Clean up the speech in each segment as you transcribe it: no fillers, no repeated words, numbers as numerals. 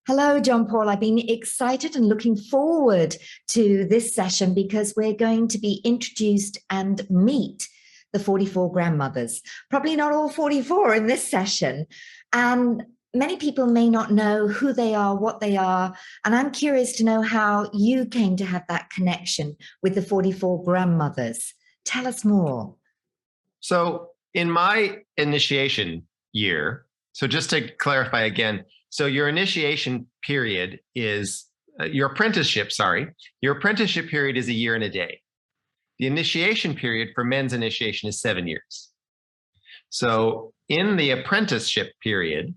Hello, John Paul. I've been excited and looking forward to this session because we're going to be introduced and meet the 44 grandmothers. Probably not all 44 in this session. And many people may not know who they are, what they are. And I'm curious to know how you came to have that connection with the 44 grandmothers. Tell us more. So in my initiation year, so just to clarify again, so your initiation period is your apprenticeship period is a year and a day. The initiation period for men's initiation is 7 years. So in the apprenticeship period,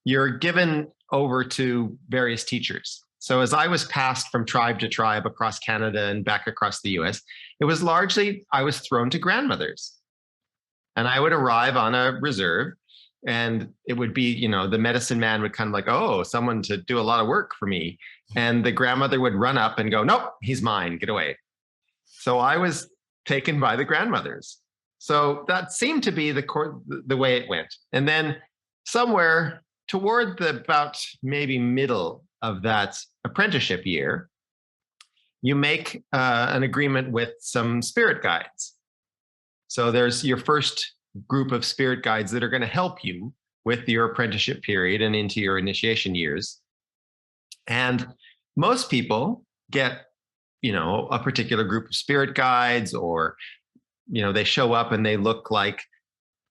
you're given over to various teachers. So as I was passed from tribe to tribe across Canada and back across the US, it was largely, I was thrown to grandmothers. And I would arrive on a reserve, and it would be, the medicine man would kind of like, oh, someone to do a lot of work for me. And the grandmother would run up and go, nope, he's mine, get away. So I was taken by the grandmothers. So that seemed to be the way it went. And then somewhere toward about maybe middle of that apprenticeship year, you make an agreement with some spirit guides. So there's your first group of spirit guides that are going to help you with your apprenticeship period and into your initiation years. And most people get, a particular group of spirit guides, or, they show up and they look like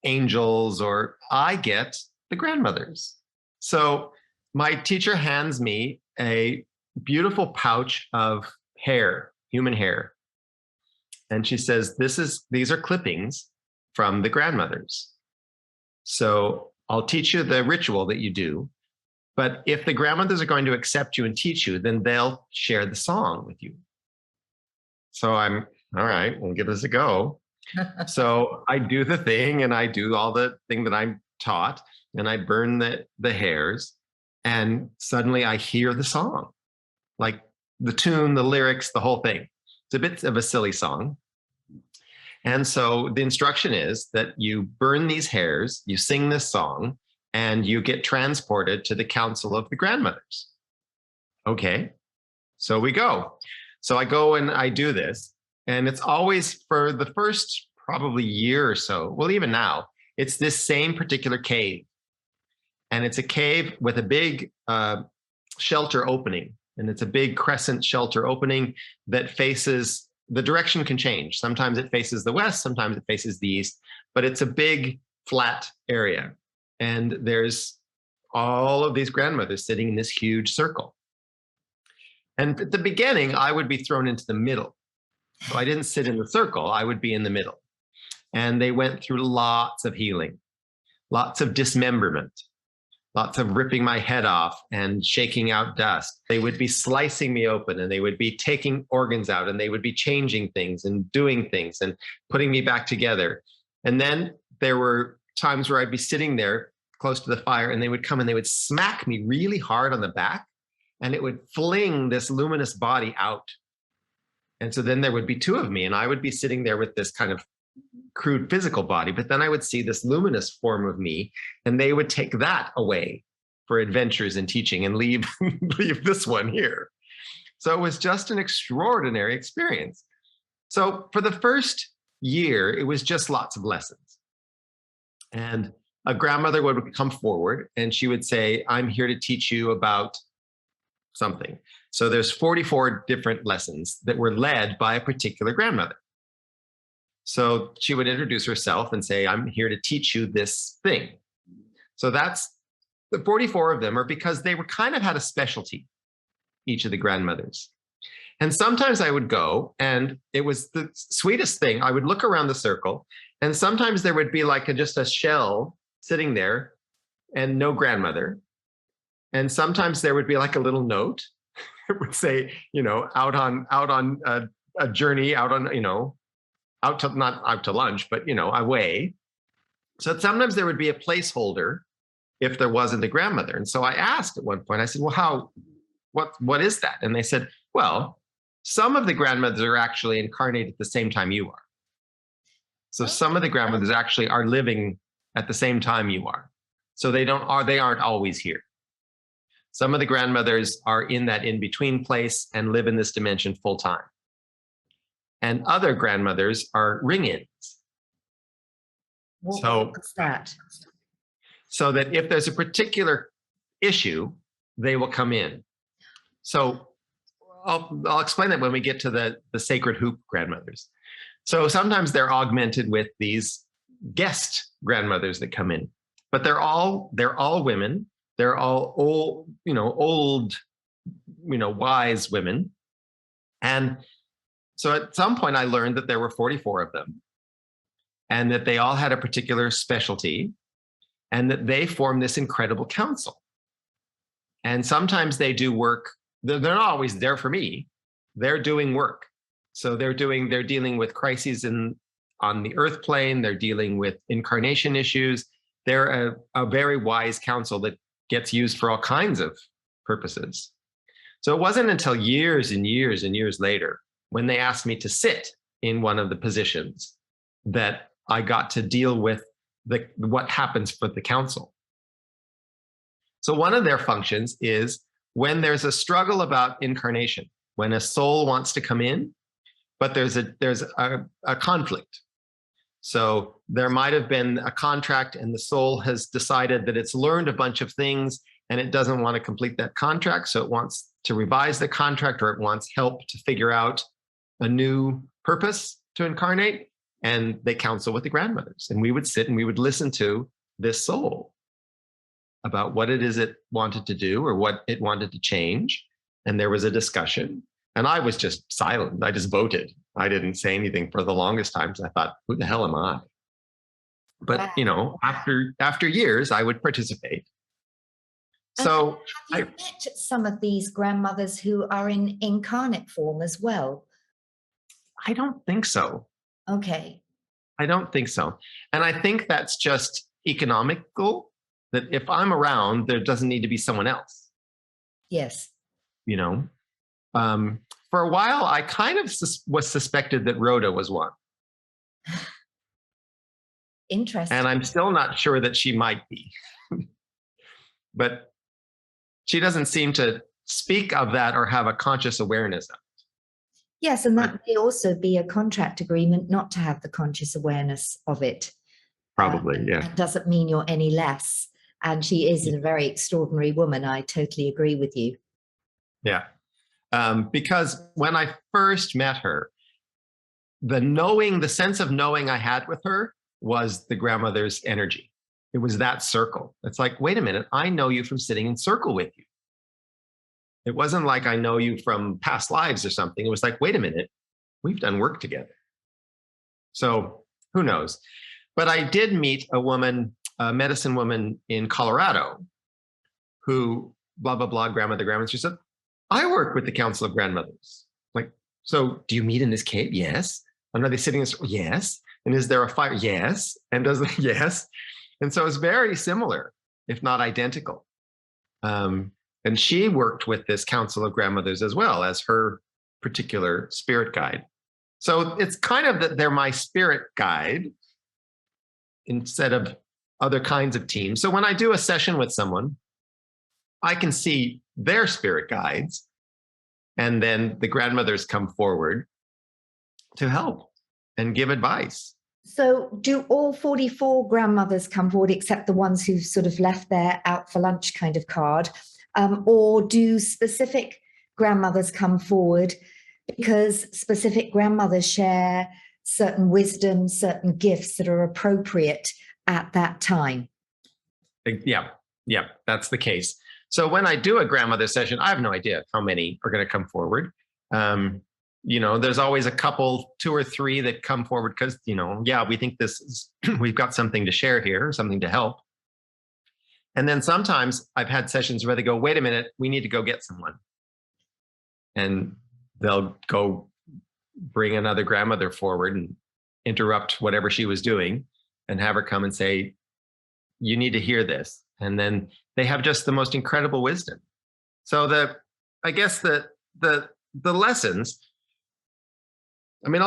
angels, or I get the grandmothers. So my teacher hands me a beautiful pouch of hair, human hair. And she says, these are clippings from the grandmothers. So I'll teach you the ritual that you do. But if the grandmothers are going to accept you and teach you, then they'll share the song with you. So I'm, all right, we'll give this a go. So I do the thing, and I do all the thing that I'm taught, and I burn the hairs, and suddenly I hear the song, like the tune, the lyrics, the whole thing. It's a bit of a silly song. And so the instruction is that you burn these hairs, you sing this song, and you get transported to the council of the grandmothers. Okay, so we go. So I go and I do this, and it's always for the first probably year or so. Well, even now, it's this same particular cave. And it's a cave with a big shelter opening. And it's a big crescent shelter opening that faces, the direction can change. Sometimes it faces the west, sometimes it faces the east, but it's a big flat area. And there's all of these grandmothers sitting in this huge circle. And at the beginning, I would be thrown into the middle. So I didn't sit in the circle, I would be in the middle. And they went through lots of healing, lots of dismemberment, lots of ripping my head off and shaking out dust. They would be slicing me open, and they would be taking organs out, and they would be changing things and doing things and putting me back together. And then there were times where I'd be sitting there close to the fire, and they would come and they would smack me really hard on the back, and it would fling this luminous body out. And so then there would be two of me, and I would be sitting there with this kind of crude physical body, but then I would see this luminous form of me, and they would take that away for adventures and teaching and leave this one here. So it was just an extraordinary experience. So for the first year, it was just lots of lessons. And a grandmother would come forward and she would say, I'm here to teach you about something. So there's 44 different lessons that were led by a particular grandmother. So she would introduce herself and say, I'm here to teach you this thing. So that's the 44 of them are because they were kind of had a specialty, each of the grandmothers. And sometimes I would go, and it was the sweetest thing. I would look around the circle, and sometimes there would be like just a shell sitting there and no grandmother. And sometimes there would be like a little note. It would say, out on a journey, out on, not out to lunch, but, away. So sometimes there would be a placeholder if there wasn't a grandmother. And so I asked at one point, I said, well, what is that? And they said, well, some of the grandmothers are actually incarnated at the same time you are. So some of the grandmothers actually are living at the same time you are. So they aren't always here. Some of the grandmothers are in that in-between place and live in this dimension full time. And other grandmothers are ring-ins. What's that? So that if there's a particular issue, they will come in. So I'll explain that when we get to the sacred hoop grandmothers. So sometimes they're augmented with these guest grandmothers that come in, but they're all women. They're all old, wise women. And so at some point I learned that there were 44 of them and that they all had a particular specialty and that they form this incredible council. And sometimes they do work. They're not always there for me. They're doing work. So they're dealing with crises on the earth plane. They're dealing with incarnation issues. They're a very wise council that gets used for all kinds of purposes. So it wasn't until years and years and years later, when they asked me to sit in one of the positions, that I got to deal with what happens for the council. So one of their functions is when there's a struggle about incarnation, when a soul wants to come in, but there's a conflict. So there might have been a contract and the soul has decided that it's learned a bunch of things and it doesn't want to complete that contract. So it wants to revise the contract, or it wants help to figure out a new purpose to incarnate. And they counsel with the grandmothers. And we would sit and we would listen to this soul about what it is it wanted to do or what it wanted to change. And there was a discussion. And I was just silent. I just voted. I didn't say anything for the longest time because I thought, who the hell am I? But, after years, I would participate. So have you met some of these grandmothers who are in incarnate form as well? I don't think so. Okay. I don't think so. And I think that's just economical, that if I'm around, there doesn't need to be someone else. Yes. For a while, I kind of was suspected that Rhoda was one. Interesting. And I'm still not sure that she might be. But she doesn't seem to speak of that or have a conscious awareness of it. Yes, and that may also be a contract agreement not to have the conscious awareness of it. Probably, yeah. That doesn't mean you're any less. And she is a very extraordinary woman. I totally agree with you. Yeah. Because when I first met her, the sense of knowing I had with her was the grandmother's energy. It was that circle. It's like, wait a minute, I know you from sitting in circle with you. It wasn't like I know you from past lives or something. It was like, wait a minute, we've done work together. So who knows? But I did meet a woman, a medicine woman in Colorado who, blah, blah, blah, grandmother. She said, I work with the Council of Grandmothers. Like, so do you meet in this cave? Yes. And are they sitting in? Yes. And is there a fire? Yes. And yes. And so it's very similar, if not identical. And she worked with this Council of Grandmothers as well as her particular spirit guide. So it's kind of that they're my spirit guide instead of other kinds of teams. So when I do a session with someone, I can see their spirit guides, and then the grandmothers come forward to help and give advice. So do all 44 grandmothers come forward except the ones who've sort of left their out for lunch kind of card? Or do specific grandmothers come forward because specific grandmothers share certain wisdom, certain gifts that are appropriate at that time? Yeah, that's the case. So when I do a grandmother session, I have no idea how many are going to come forward. There's always a couple, 2 or 3 that come forward because, we think we've got something to share here, something to help. And then sometimes I've had sessions where they go, wait a minute, we need to go get someone. And they'll go bring another grandmother forward and interrupt whatever she was doing and have her come and say, you need to hear this. And then they have just the most incredible wisdom. So I guess the lessons I mean,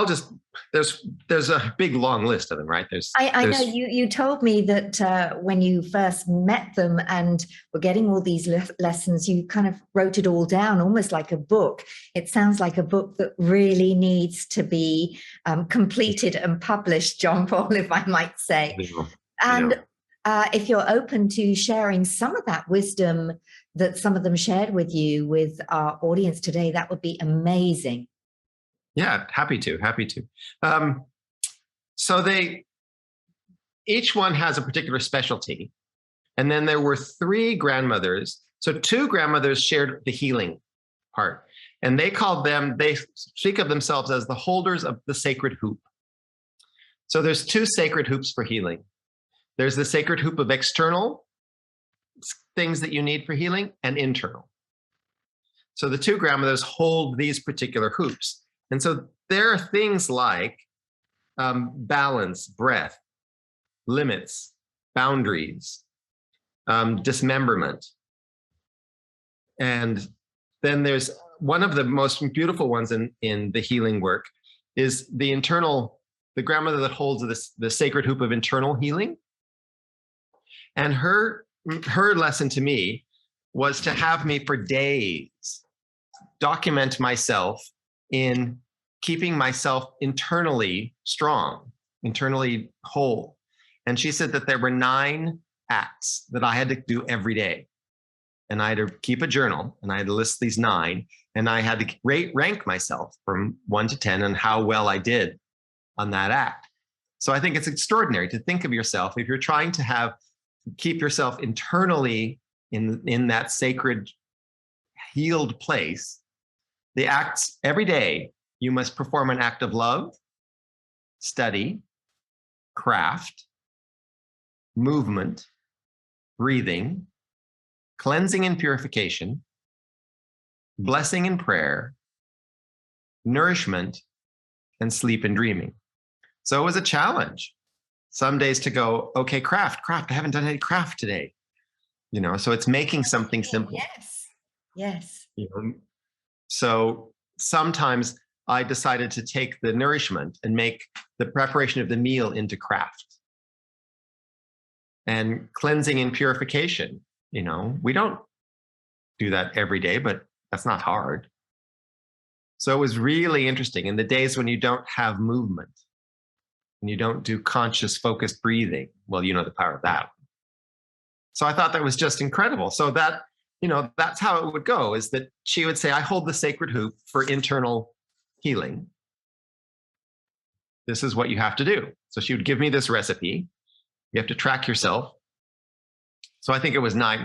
there's a big long list of them, right? I know you told me that when you first met them and were getting all these lessons, you kind of wrote it all down, almost like a book. It sounds like a book that really needs to be completed and published, John Paul, if I might say. And if you're open to sharing some of that wisdom that some of them shared with you, with our audience today, that would be amazing. Yeah, happy to. So each one has a particular specialty. And then there were 3 grandmothers. So 2 grandmothers shared the healing part. And they speak of themselves as the holders of the sacred hoop. So there's 2 sacred hoops for healing. There's the sacred hoop of external things that you need for healing and internal. So the 2 grandmothers hold these particular hoops. And so there are things like balance, breath, limits, boundaries, dismemberment. And then there's one of the most beautiful ones in the healing work is the grandmother that holds the sacred hoop of internal healing. And her lesson to me was to have me for days document myself in keeping myself internally strong, internally whole. And she said that there were 9 acts that I had to do every day. And I had to keep a journal and I had to list these 9. And I had to rank myself from 1 to 10 on how well I did on that act. So I think it's extraordinary to think of yourself, if you're trying to keep yourself internally in that sacred healed place, the acts every day, you must perform an act of love, study, craft, movement, breathing, cleansing and purification, blessing and prayer, nourishment, and sleep and dreaming. So it was a challenge. Some days to go, okay, craft, I haven't done any craft today. So it's making something simple. Yes. So sometimes I decided to take the nourishment and make the preparation of the meal into craft. And cleansing and purification, we don't do that every day, but that's not hard. So it was really interesting. In the days when you don't have movement and you don't do conscious, focused breathing, well, the power of that. So I thought that was just incredible. So that's how it would go, is that she would say, I hold the sacred hoop for internal healing. This is what you have to do. So she would give me this recipe. You have to track yourself. So I think it was 9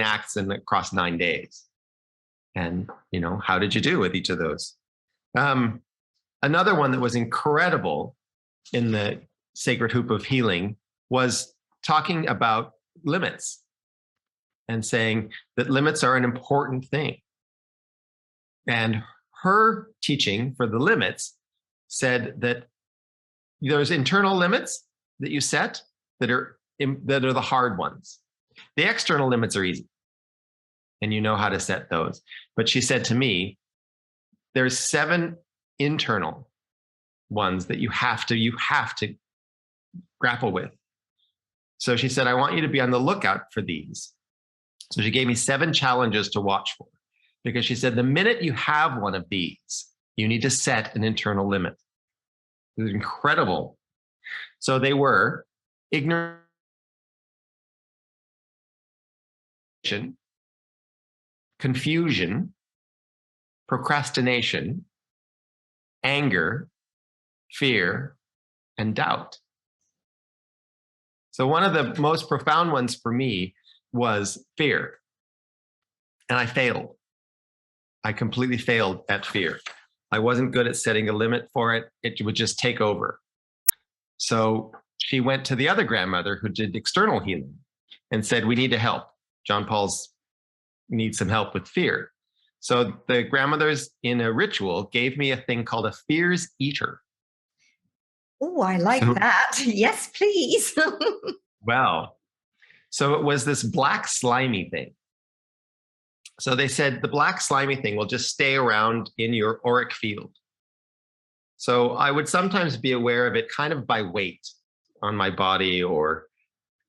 acts and across 9 days. And, how did you do with each of those? Another one that was incredible in the sacred hoop of healing was talking about limits and saying that limits are an important thing. And her teaching for the limits said that there's internal limits that you set that are the hard ones. The external limits are easy, and you know how to set those. But she said to me, there's 7 internal ones that you have to grapple with. So she said, I want you to be on the lookout for these. So she gave me 7 challenges to watch for, because she said, the minute you have one of these, you need to set an internal limit. It was incredible. So they were ignorance, confusion, procrastination, anger, fear, and doubt. So one of the most profound ones for me was fear. And I failed. I completely failed at fear. I wasn't good at setting a limit for it. It would just take over. So she went to the other grandmother who did external healing and said, we need to help. John Paul's needs some help with fear. So the grandmothers in a ritual gave me a thing called a fears eater. Oh, I like that. Yes, please. Well, so it was this black slimy thing. So they said the black slimy thing will just stay around in your auric field. So I would sometimes be aware of it kind of by weight on my body or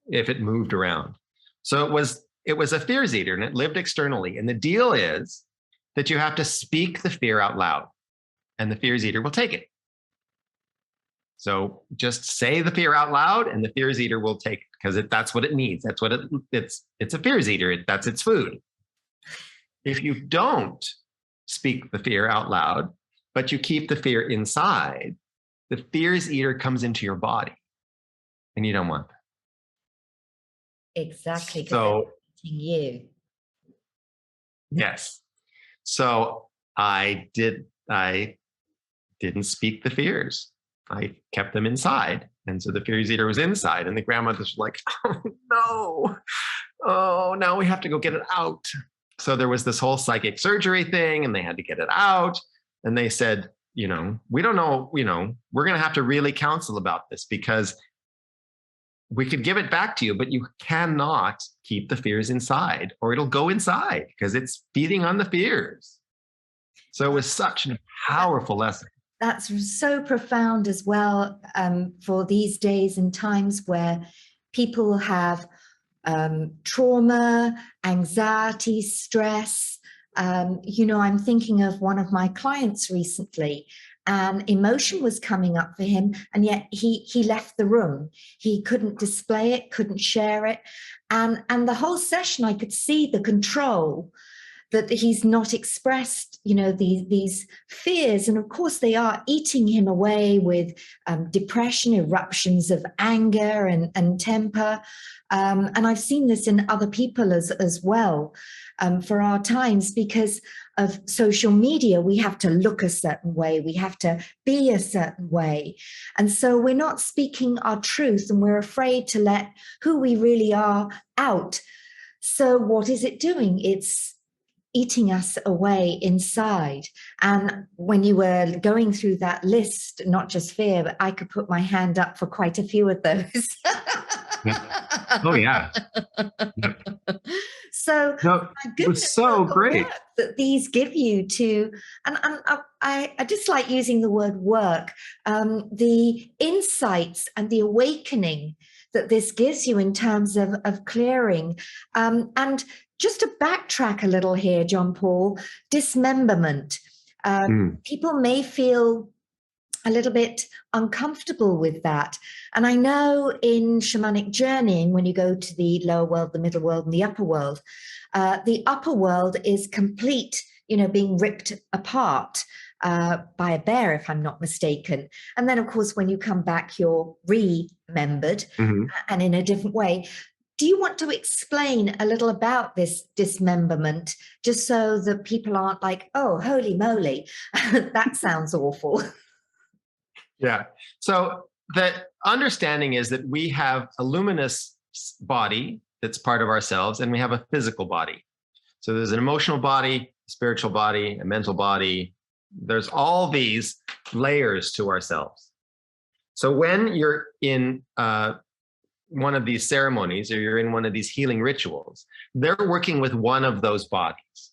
if it moved around. So it was a fears eater and it lived externally. And the deal is that you have to speak the fear out loud and the fears eater will take it. So just say the fear out loud and the fears eater will take it because that's what it needs. That's what it's a fears eater. That's its food. If you don't speak the fear out loud, but you keep the fear inside, the fears eater comes into your body and you don't want that. Exactly. So you. yes. So I didn't speak the fears. I kept them inside. And so the fears eater was inside and the grandmothers were like, oh no, oh, now we have to go get it out. So there was this whole psychic surgery thing and they had to get it out. And they said, we don't know, we're going to have to really counsel about this because we could give it back to you, but you cannot keep the fears inside or it'll go inside because it's feeding on the fears. So it was such a powerful lesson. That's so profound as well, for these days and times where people have trauma, anxiety, stress. I'm thinking of one of my clients recently, and emotion was coming up for him, and yet he left the room. He couldn't display it, couldn't share it, and the whole session I could see the control that he's not expressed, these fears. And of course, they are eating him away with depression, eruptions of anger and temper. And I've seen this in other people as well for our times because of social media. We have to look a certain way. We have to be a certain way. And so we're not speaking our truth and we're afraid to let who we really are out. So what is it doing? It's eating us away inside. And when you were going through that list, not just fear, but I could put my hand up for quite a few of those. Oh yeah. So no, it was so great that these give you to, and I just like using the word work, the insights and the awakening that this gives you in terms of clearing. And just to backtrack a little here, John Paul, dismemberment. People may feel a little bit uncomfortable with that. And I know in shamanic journeying, when you go to the lower world, the middle world, and the upper world is complete, being ripped apart by a bear, if I'm not mistaken. And then, of course, when you come back, you're remembered and in a different way. Do you want to explain a little about this dismemberment, just so that people aren't like, oh, holy moly, that sounds awful? Yeah. So the understanding is that we have a luminous body that's part of ourselves, and we have a physical body. So there's an emotional body, a spiritual body, a mental body. There's all these layers to ourselves. So when you're in one of these ceremonies or you're in one of these healing rituals, they're working with one of those bodies.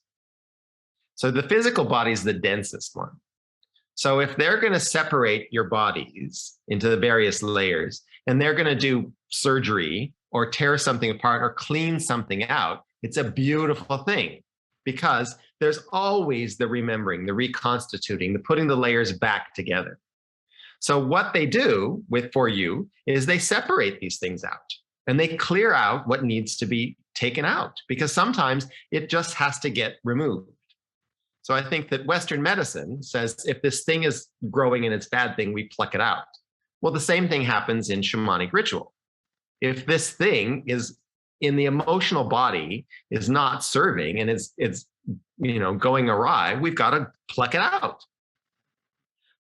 So the physical body is the densest one. So if they're going to separate your bodies into the various layers and they're going to do surgery or tear something apart or clean something out, it's a beautiful thing because there's always the remembering, the reconstituting, the putting the layers back together. So what they do for you is they separate these things out and they clear out what needs to be taken out because sometimes it just has to get removed. So I think that Western medicine says if this thing is growing and it's a bad thing, we pluck it out. Well, the same thing happens in shamanic ritual. If this thing is in the emotional body is not serving and it's going awry, we've got to pluck it out.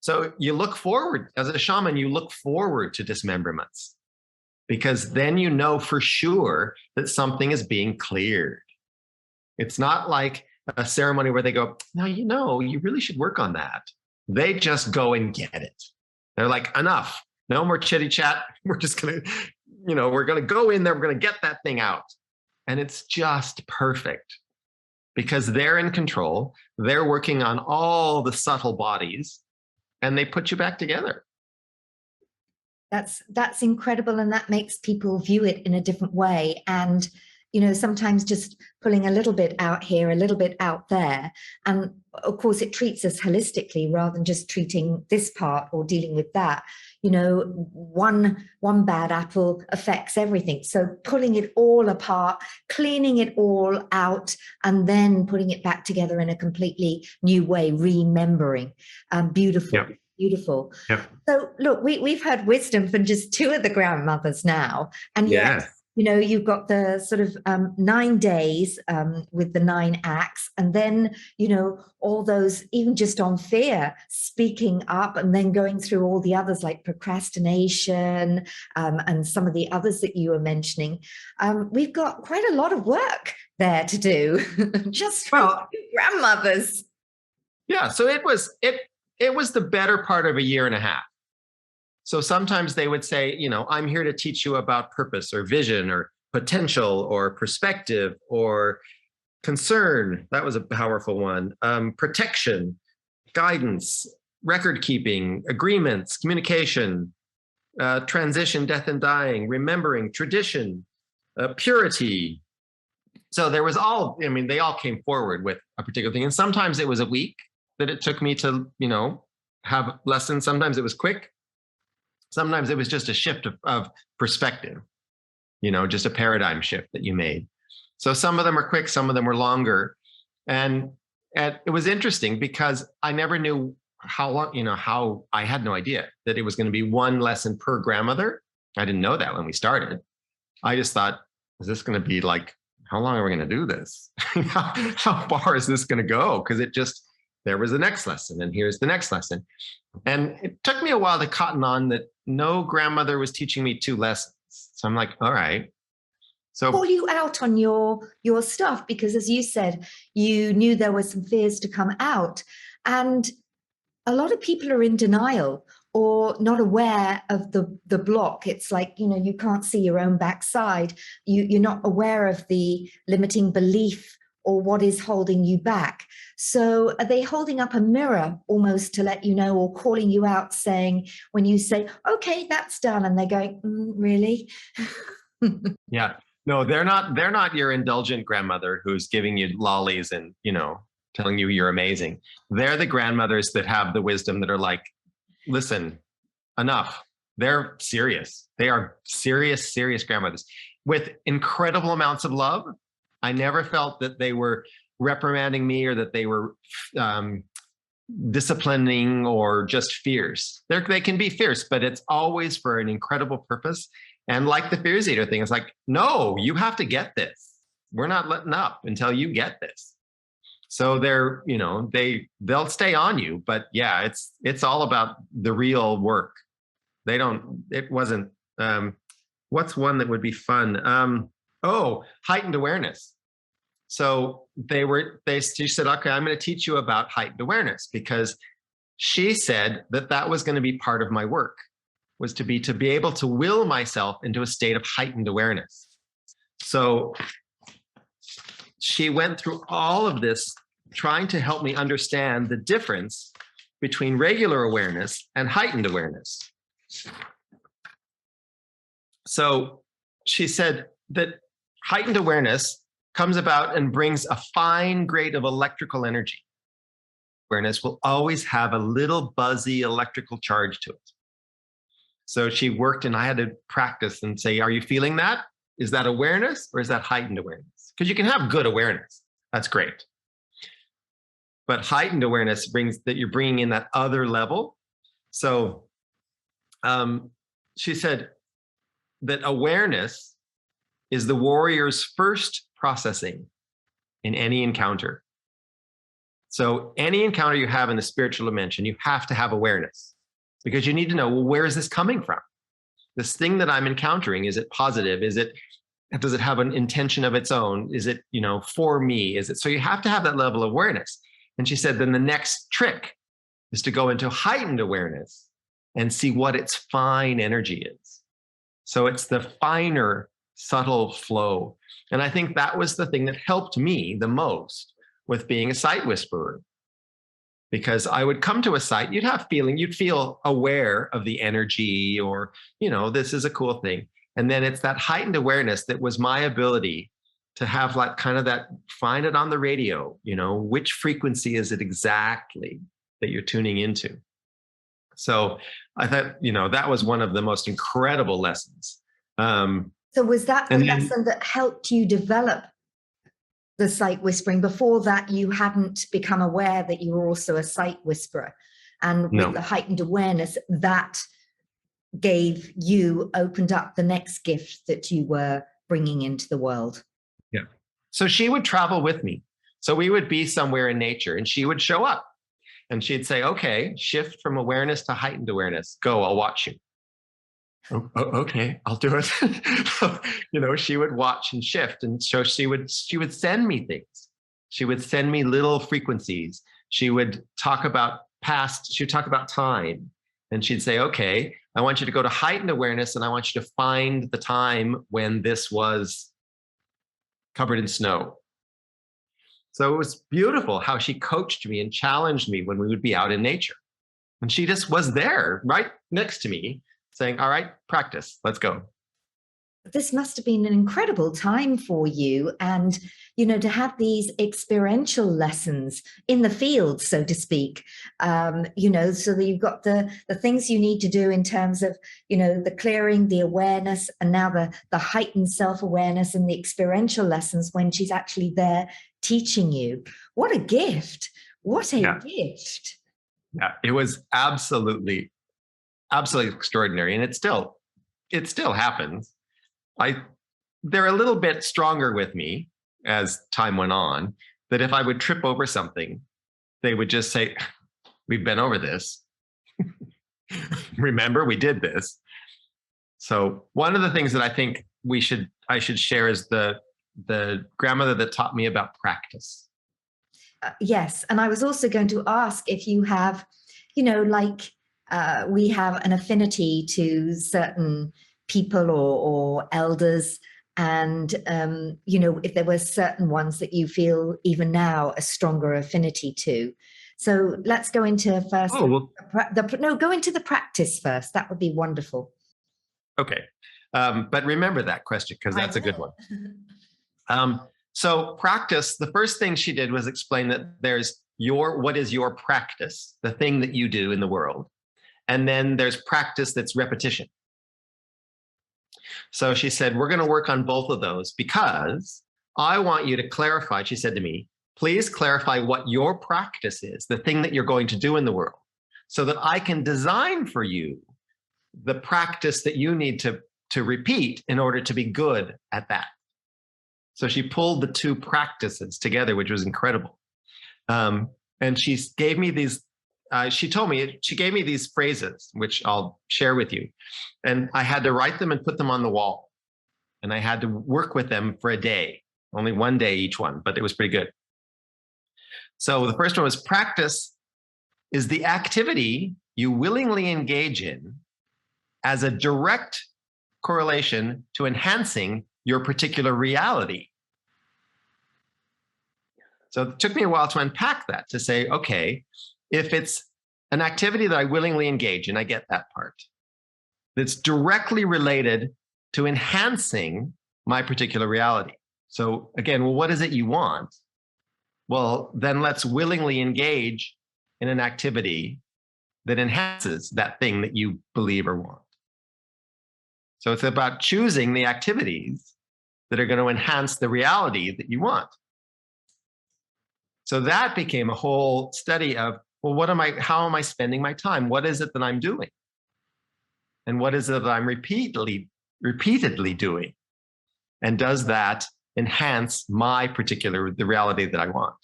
So you look forward, as a shaman, you look forward to dismemberments because then you know for sure that something is being cleared. It's not like a ceremony where they go, now, you really should work on that. They just go and get it. They're like, enough, no more chitty chat. We're just going to, we're going to go in there. We're going to get that thing out. And it's just perfect because they're in control. They're working on all the subtle bodies and they put you back together. That's incredible, and that makes people view it in a different way. And sometimes just pulling a little bit out here, a little bit out there, and of course it treats us holistically rather than just treating this part or dealing with that. One bad apple affects everything. So pulling it all apart, cleaning it all out, and then putting it back together in a completely new way, remembering. Beautiful. Yep. Beautiful. Yep. So look, we've heard wisdom from just two of the grandmothers now, and yet you've got the sort of 9 days with the 9 acts, and then all those, even just on fear, speaking up, and then going through all the others like procrastination, and some of the others that you were mentioning. We've got quite a lot of work there to do, just for grandmothers. Yeah. So it was the better part of a year and a half. So sometimes they would say, I'm here to teach you about purpose or vision or potential or perspective or concern. That was a powerful one. Protection, guidance, record keeping, agreements, communication, transition, death and dying, remembering, tradition, purity. So there was they all came forward with a particular thing. And sometimes it was a week that it took me to, have lessons. Sometimes it was quick. Sometimes it was just a shift of perspective, just a paradigm shift that you made. So some of them are quick, some of them were longer. And it was interesting because I never knew how long, how I had no idea that it was going to be one lesson per grandmother. I didn't know that when we started. I just thought, is this going to be like, how long are we going to do this? How far is this going to go? Because there was the next lesson, and here's the next lesson. And it took me a while to cotton on that no grandmother was teaching me 2 lessons. So I'm like, all right. So call you out on your stuff, because as you said, you knew there were some fears to come out. And a lot of people are in denial or not aware of the block. It's like, you can't see your own backside. You're not aware of the limiting belief or what is holding you back. So are they holding up a mirror almost to let you know, or calling you out, saying, when you say, okay, that's done, and they're going, really? Yeah, no, they're not your indulgent grandmother who's giving you lollies and, telling you you're amazing. They're the grandmothers that have the wisdom that are like, listen, enough. They're serious. They are serious, serious grandmothers with incredible amounts of love. I never felt that they were reprimanding me or that they were disciplining or just fierce. They can be fierce, but it's always for an incredible purpose. And like the fears eater thing, it's like, no, you have to get this. We're not letting up until you get this. So they're, they'll stay on you, but yeah, it's all about the real work. It wasn't, what's one that would be fun? Heightened awareness. So she said, okay, I'm going to teach you about heightened awareness, because she said that was going to be part of my work, was to be able to will myself into a state of heightened awareness. So she went through all of this, trying to help me understand the difference between regular awareness and heightened awareness. So she said that heightened awareness comes about and brings a fine grade of electrical energy. Awareness will always have a little buzzy electrical charge to it. So she worked, and I had to practice and say, are you feeling that? Is that awareness or is that heightened awareness? Because you can have good awareness. That's great. But heightened awareness brings that you're bringing in that other level. So she said that awareness is the warrior's first processing in any encounter. So any encounter you have in the spiritual dimension, you have to have awareness, because you need to know, well, where is this coming from? This thing that I'm encountering, is it positive? Does it have an intention of its own? Is it, for me? So you have to have that level of awareness. And she said, then the next trick is to go into heightened awareness and see what its fine energy is. So it's the finer, subtle flow. And I think that was the thing that helped me the most with being a sight whisperer. because I would come to a site, you'd feel aware of the energy, or, this is a cool thing. And then it's that heightened awareness that was my ability to have like kind of that, find it on the radio, which frequency is it exactly that you're tuning into. So I thought, that was one of the most incredible lessons. So was that the lesson that helped you develop the sight whispering? Before that, you hadn't become aware that you were also a sight whisperer. And with the heightened awareness, that opened up the next gift that you were bringing into the world. Yeah. So she would travel with me. So we would be somewhere in nature and she would show up and she'd say, okay, shift from awareness to heightened awareness. Go, I'll watch you. Oh, okay, I'll do it. She would watch and shift. And so she would send me things. She would send me little frequencies. She would talk about past, she'd talk about time. And she'd say, okay, I want you to go to heightened awareness and I want you to find the time when this was covered in snow. So it was beautiful how she coached me and challenged me when we would be out in nature. And she just was there right next to me saying, all right, practice, let's go. This must have been an incredible time for you. And, to have these experiential lessons in the field, so to speak, so that you've got the things you need to do in terms of, the clearing, the awareness, and now the heightened self-awareness and the experiential lessons when she's actually there teaching you. What a gift. What a gift. Yeah, it was absolutely extraordinary. And it still happens. They're a little bit stronger with me as time went on, that if I would trip over something, they would just say, we've been over this. Remember, we did this. So one of the things that I think I should share is the grandmother that taught me about practice. Yes. And I was also going to ask if you have, we have an affinity to certain people or elders, and if there were certain ones that you feel even now a stronger affinity to. So let's go into first. Go into the practice first. That would be wonderful. Okay, but remember that question because that's a good one. So practice. The first thing she did was explain that there's what is your practice, the thing that you do in the world. And then there's practice that's repetition. So she said, we're going to work on both of those because I want you to clarify, she said to me, please clarify what your practice is, the thing that you're going to do in the world, so that I can design for you the practice that you need to repeat in order to be good at that. So she pulled the two practices together, which was incredible. And she gave me these, she gave me these phrases, which I'll share with you. And I had to write them and put them on the wall. And I had to work with them for a day, only one day each one, but it was pretty good. So the first one was, practice is the activity you willingly engage in as a direct correlation to enhancing your particular reality. So it took me a while to unpack that, to say, okay, if it's an activity that I willingly engage in, I get that part, that's directly related to enhancing my particular reality. So again, well, what is it you want? Well, then let's willingly engage in an activity that enhances that thing that you believe or want. So it's about choosing the activities that are going to enhance the reality that you want. So that became a whole study of, well, how am I spending my time? What is it that I'm doing? And what is it that I'm repeatedly doing? And does that enhance the reality that I want?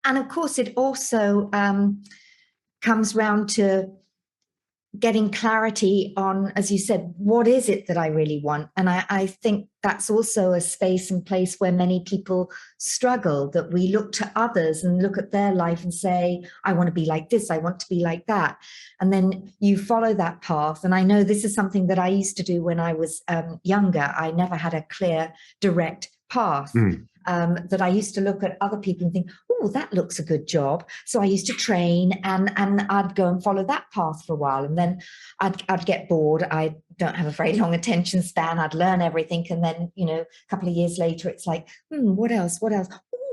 And of course, it also comes round to getting clarity on, as you said, what is it that I really want? And I think that's also a space and place where many people struggle, that we look to others and look at their life and say, I want to be like this, I want to be like that. And then you follow that path. And I know this is something that I used to do when I was younger. I never had a clear, direct path. that I used to look at other people and think, oh, that looks a good job. So I used to train, and I'd go and follow that path for a while. And then I'd get bored. I don't have a very long attention span. I'd learn everything. And then, a couple of years later, it's like, what else? What else?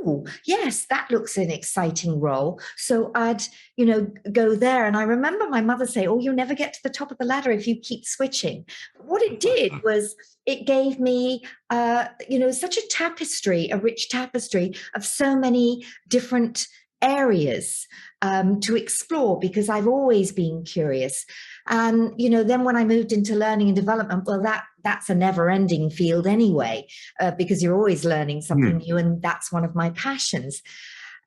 Oh, yes, that looks an exciting role. So I'd, go there. And I remember my mother say, oh, you'll never get to the top of the ladder if you keep switching. But what it did was it gave me, such a tapestry, a rich tapestry of so many different areas to explore, because I've always been curious. And, then when I moved into learning and development, well, that's a never-ending field anyway, because you're always learning something new, and that's one of my passions.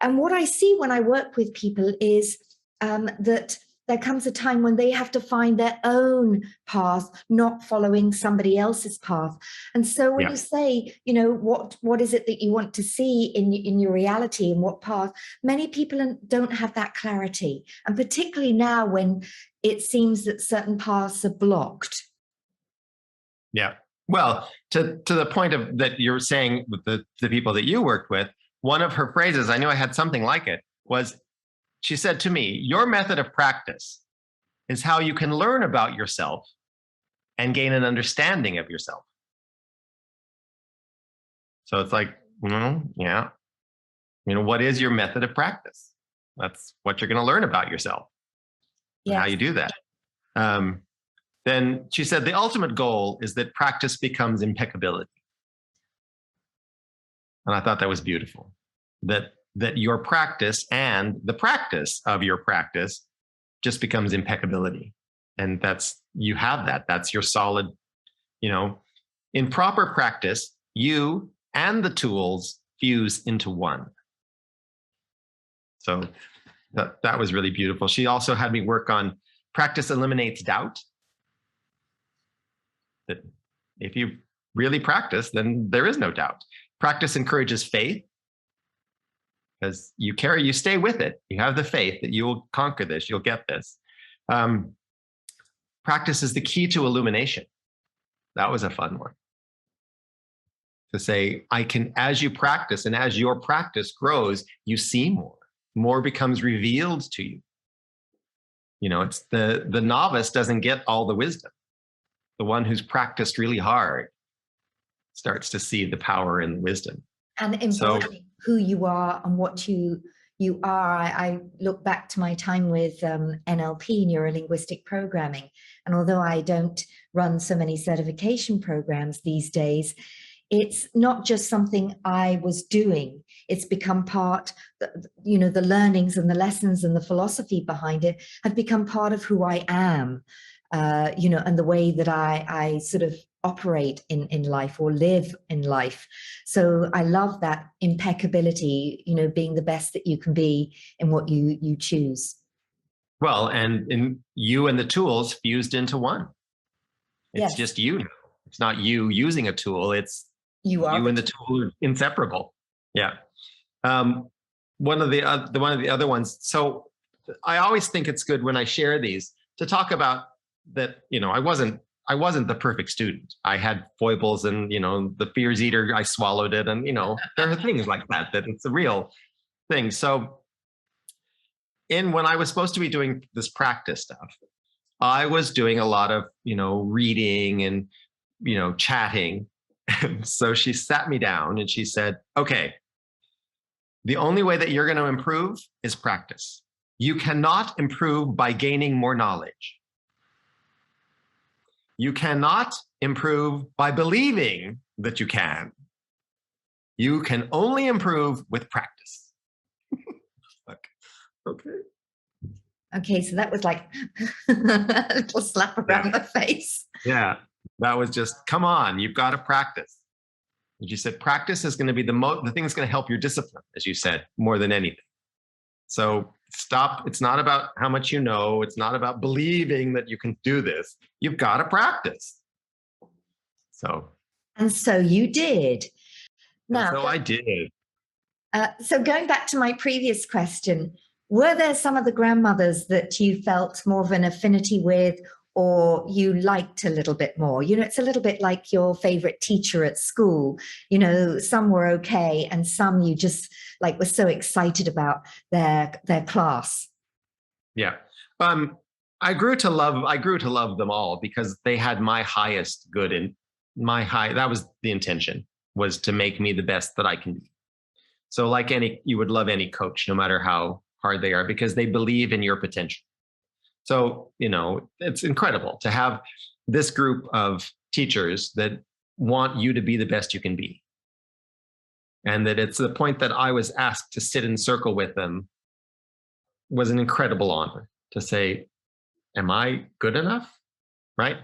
And what I see when I work with people is that there comes a time when they have to find their own path, not following somebody else's path. And so when you say, what is it that you want to see in your reality, and what path, many people don't have that clarity. And particularly now when it seems that certain paths are blocked. Yeah. Well, to the point of that you're saying with the people that you worked with, one of her phrases, I knew I had something like it, was she said to me, your method of practice is how you can learn about yourself and gain an understanding of yourself. So it's like, yeah, what is your method of practice? That's what you're going to learn about yourself. Yes. And how you do that. Then she said, the ultimate goal is that practice becomes impeccability. And I thought that was beautiful, that your practice and the practice of your practice just becomes impeccability. And you have that's your solid, in proper practice, you and the tools fuse into one. So that was really beautiful. She also had me work on practice eliminates doubt. That if you really practice, then there is no doubt. Practice encourages faith, because you stay with it. You have the faith that you will conquer this, you'll get this. Practice is the key to illumination. That was a fun one. To say, as you practice and as your practice grows, you see more becomes revealed to you. It's the novice doesn't get all the wisdom. The one who's practiced really hard starts to see the power and wisdom. And embodying who you are and what you are. I look back to my time with NLP, neuro-linguistic programming. And although I don't run so many certification programs these days, it's not just something I was doing. It's become part, the learnings and the lessons and the philosophy behind it have become part of who I am, and the way that I sort of operate in life or live in life. So I love that impeccability, being the best that you can be in what you choose. Well, and in you and the tools fused into one. It's just you. It's not you using a tool. It's you and the tool are inseparable. Yeah. One of the other ones. So I always think it's good when I share these to talk about that. I wasn't the perfect student. I had foibles, and the fears eater, I swallowed it, and there are things like that it's a real thing. So when I was supposed to be doing this practice stuff, I was doing a lot of reading and chatting. So she sat me down and she said, okay, the only way that you're going to improve is practice. You cannot improve by gaining more knowledge. You cannot improve by believing that you can. You can only improve with practice. Okay. Okay, so that was like a little slap around the face. Yeah, that was just, come on, you've got to practice. And you said practice is going to be the thing that's going to help your discipline, as you said, more than anything. So stop. It's not about how much you know. It's not about believing that you can do this. You've got to practice. And so you did. Now, so I did. So going back to my previous question, were there some of the grandmothers that you felt more of an affinity with, or you liked a little bit more? You know, it's a little bit like your favorite teacher at school. You know, some were okay and some you just like were so excited about their class. Yeah. I grew to love them all because they had my highest good in that was the intention, was to make me the best that I can be. So like you would love any coach, no matter how hard they are, because they believe in your potential. So, it's incredible to have this group of teachers that want you to be the best you can be. And that it's the point that I was asked to sit in circle with them was an incredible honor to say, am I good enough? Right.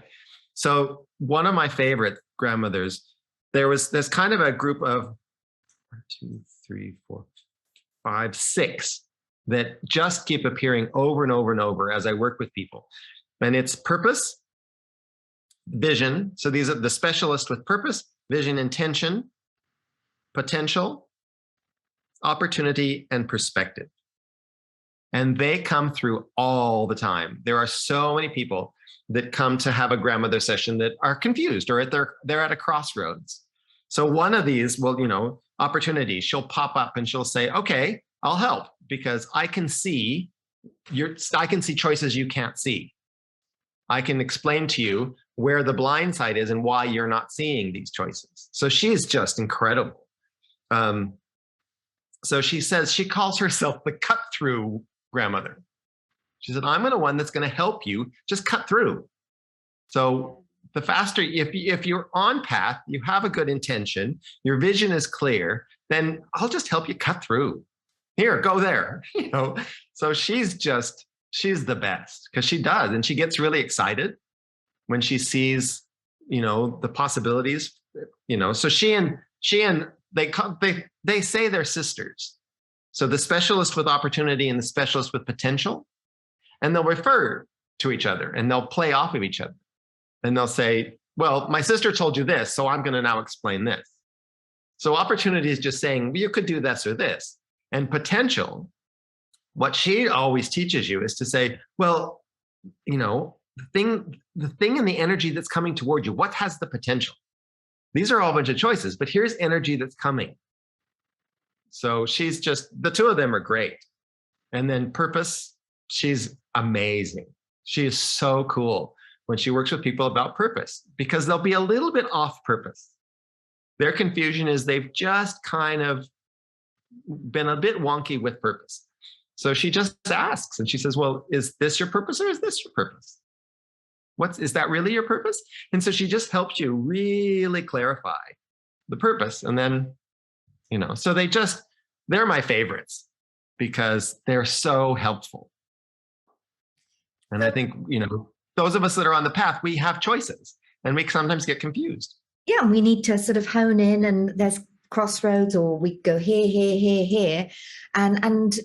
So one of my favorite grandmothers, there's kind of a group of 1, 2, 3, 4, 5, 6 that just keep appearing over and over and over as I work with people. And it's purpose, vision. So these are the specialists with purpose, vision, intention, potential, opportunity, and perspective. And they come through all the time. There are so many people that come to have a grandmother session that are confused, or they're at a crossroads. So one of these will, opportunities, she'll pop up and she'll say, okay, I'll help because I can see choices you can't see. I can explain to you where the blind side is and why you're not seeing these choices. So she's just incredible. So she says she calls herself the cut through grandmother. She said, I'm the one that's going to help you just cut through. So the faster, if you're on path, you have a good intention, your vision is clear, then I'll just help you cut through. Here, go there. So she's the best because she does. And she gets really excited when she sees, the possibilities, so she and they say they're sisters. So the specialist with opportunity and the specialist with potential, and they'll refer to each other and they'll play off of each other. And they'll say, well, my sister told you this, so I'm going to now explain this. So opportunity is just saying, well, you could do this or this. And potential, what she always teaches you is to say, well, the thing and the energy that's coming toward you, what has the potential? These are all a bunch of choices, but here's energy that's coming. So she's the two of them are great. And then purpose, she's amazing. She is so cool when she works with people about purpose because they'll be a little bit off purpose. Their confusion is they've just kind of been a bit wonky with purpose. So she just asks and she says, well, is this your purpose or is this your purpose? Is that really your purpose? And so she just helps you really clarify the purpose. And then, so they're my favorites because they're so helpful. And I think, those of us that are on the path, we have choices and we sometimes get confused. Yeah, we need to sort of hone in, and there's crossroads, or we go here, here, here, here. And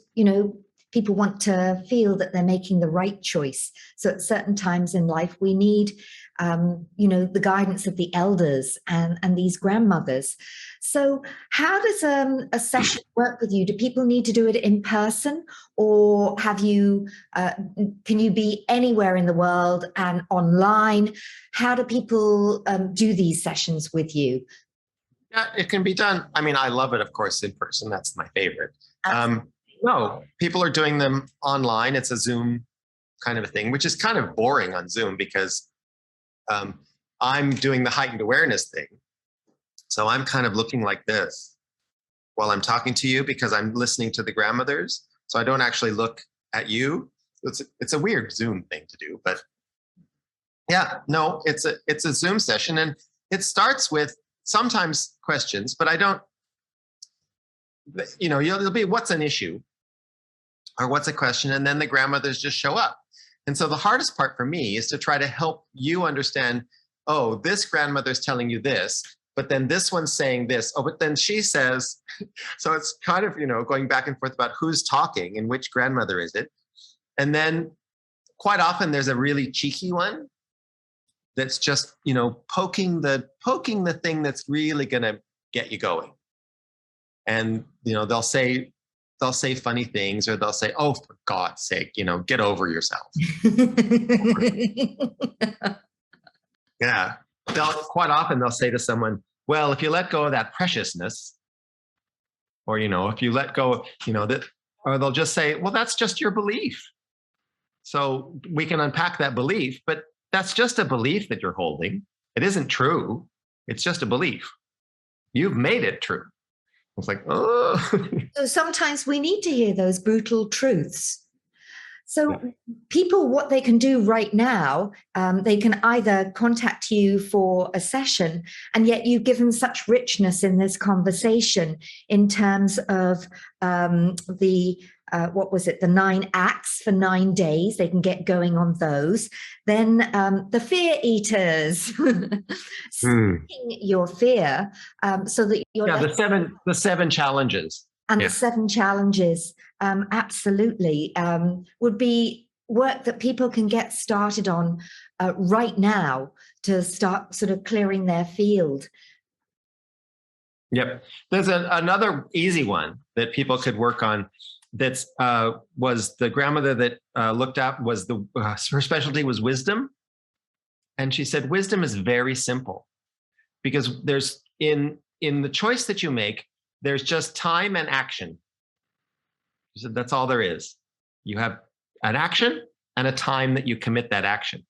people want to feel that they're making the right choice. So at certain times in life, we need, the guidance of the elders and these grandmothers. So how does a session work with you? Do people need to do it in person, or can you be anywhere in the world and online? How do people do these sessions with you? Yeah, it can be done. I mean, I love it, of course, in person. That's my favorite. No, people are doing them online. It's a Zoom kind of a thing, which is kind of boring on Zoom because I'm doing the heightened awareness thing. So I'm kind of looking like this while I'm talking to you because I'm listening to the grandmothers. So I don't actually look at you. It's a weird Zoom thing to do, but yeah, no, it's a Zoom session, and it starts with sometimes questions, but I don't, you'll be, what's an issue or what's a question? And then the grandmothers just show up. And so the hardest part for me is to try to help you understand, oh, this grandmother's telling you this, but then this one's saying this. Oh, but then she says, so it's kind of, going back and forth about who's talking and which grandmother is it. And then quite often there's a really cheeky one that's just, poking the thing that's really going to get you going. And, they'll say they'll say funny things, or they'll say, "Oh, for God's sake, get over yourself." Yeah. Quite often they'll say to someone, "Well, if you let go of that preciousness, or if you let go, that," or they'll just say, "Well, that's just your belief." So we can unpack that belief, but that's just a belief that you're holding. It isn't true. It's just a belief. You've made it true. It's like, oh. So sometimes we need to hear those brutal truths. So Yeah. people, what they can do right now, they can either contact you for a session, and yet you've given such richness in this conversation in terms of what was it, the 9 acts for 9 days. They can get going on those. Then the fear eaters, seeing your fear, so that you're the seven challenges. And the 7 challenges, absolutely, would be work that people can get started on right now to start sort of clearing their field. Yep. There's another easy one that people could work on. That's was the grandmother that looked up, was her specialty was wisdom. And she said, wisdom is very simple, because there's in the choice that you make, there's just time and action. She said, that's all there is. You have an action and a time that you commit that action.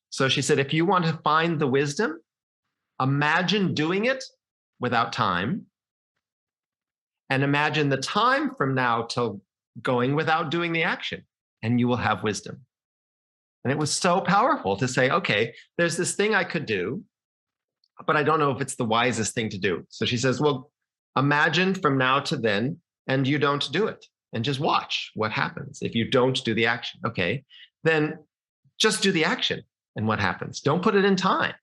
So she said, if you want to find the wisdom, imagine doing it without time, and imagine the time from now till going without doing the action, and you will have wisdom. And it was so powerful to say, okay, there's this thing I could do, but I don't know if it's the wisest thing to do. So she says, well, imagine from now to then, and you don't do it, and just watch what happens if you don't do the action. Okay, then just do the action, and what happens? Don't put it in time.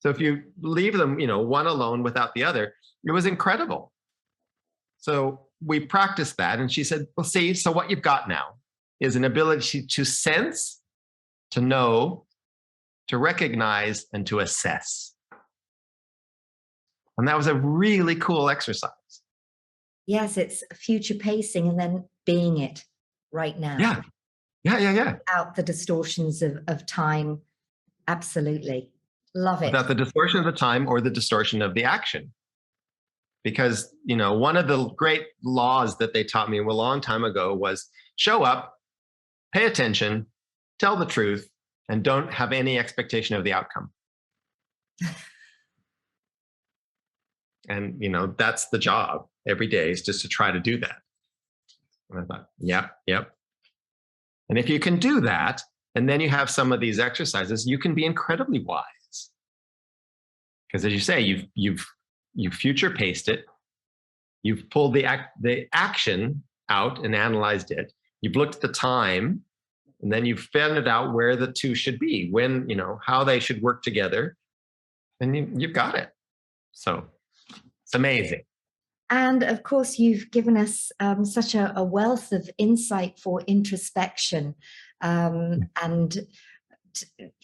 So if you leave them, one alone without the other, it was incredible. So we practiced that, and she said, well, see, so what you've got now is an ability to sense, to know, to recognize, and to assess. And that was a really cool exercise. Yes, it's future pacing and then being it right now. Yeah. Without the distortions of time. Absolutely. Love it. Without the distortion of the time or the distortion of the action. Because, one of the great laws that they taught me a long time ago was show up, pay attention, tell the truth, and don't have any expectation of the outcome. And, that's the job every day, is just to try to do that. And I thought, yep. And if you can do that, and then you have some of these exercises, you can be incredibly wise. Because as you say, you've future paced it. You've pulled the action out and analyzed it. You've looked at the time, and then you've found it out where the two should be, when, how they should work together. And you've got it. So it's amazing. And of course, you've given us such a wealth of insight for introspection, and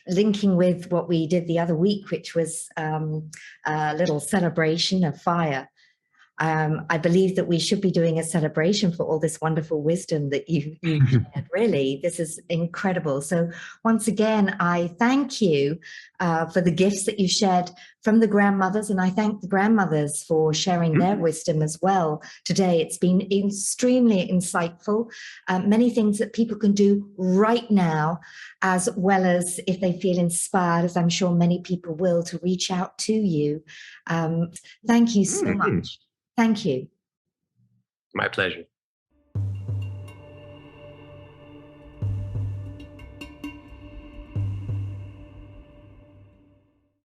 linking with what we did the other week, which was a little celebration of fire. I believe that we should be doing a celebration for all this wonderful wisdom that you shared. Really, this is incredible. So once again, I thank you for the gifts that you shared from the grandmothers, and I thank the grandmothers for sharing their wisdom as well today. It's been extremely insightful. Many things that people can do right now, as well as if they feel inspired, as I'm sure many people will, to reach out to you. Thank you so much. Thank you. My pleasure.